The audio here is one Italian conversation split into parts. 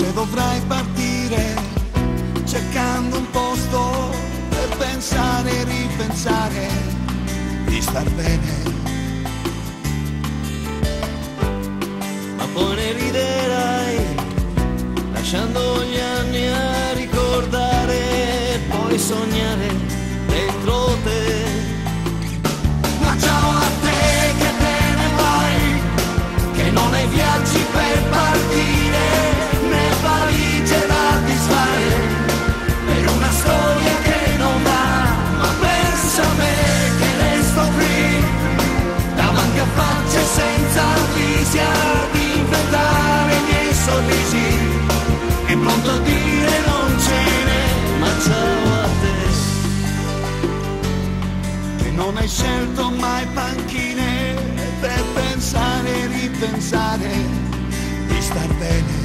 forse dovrai partire, cercando un posto per pensare e ripensare di star bene. Ma poi ne riderai, lasciando gli anni a ricordare e poi sognare dentro te. Ma ciao a te che te ne vai, che non hai viaggi per partire, né valigie da disfare, per una storia che non va. Ma pensa a me che resto qui, davanti a facce senza visia, di inventare i miei sorrisi, e pronto a dire non ce n'è. Ma ciao a te, che non hai scelto mai panchine per pensare e ripensare di star bene,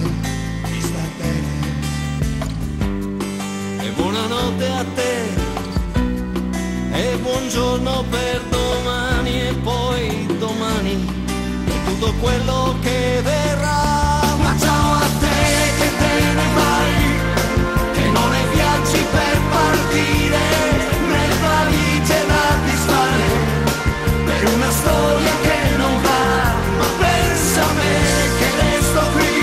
di star bene. e buonanotte a te, e buongiorno per domani e poi domani, e tutto quello che verrà. Ma ciao a te che te ne vai, che non hai viaggi per partire, né valigie da disfare, per una storia che non va. Ma pensa a me che resto qui,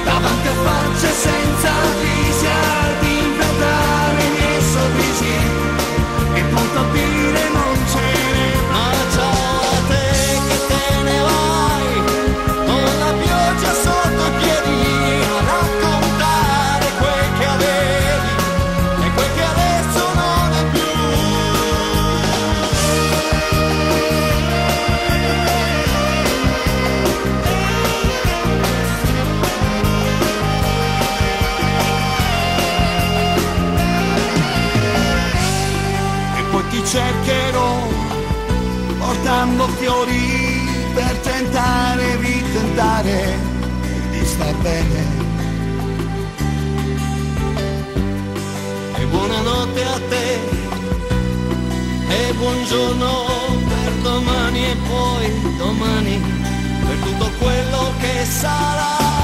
davanti a facce senza visia, di inventare i miei sorrisi, e pronto a dire non ce n'è. Ma ciao a te che te ne vai, con la pioggia sotto i piedi, a raccontare quel che avevi e quel che adesso non è più. E poi ti cercherò portando fiori per tentare e ritentare di star bene. E buonanotte a te, e buongiorno per domani e poi domani, per tutto quello che sarà.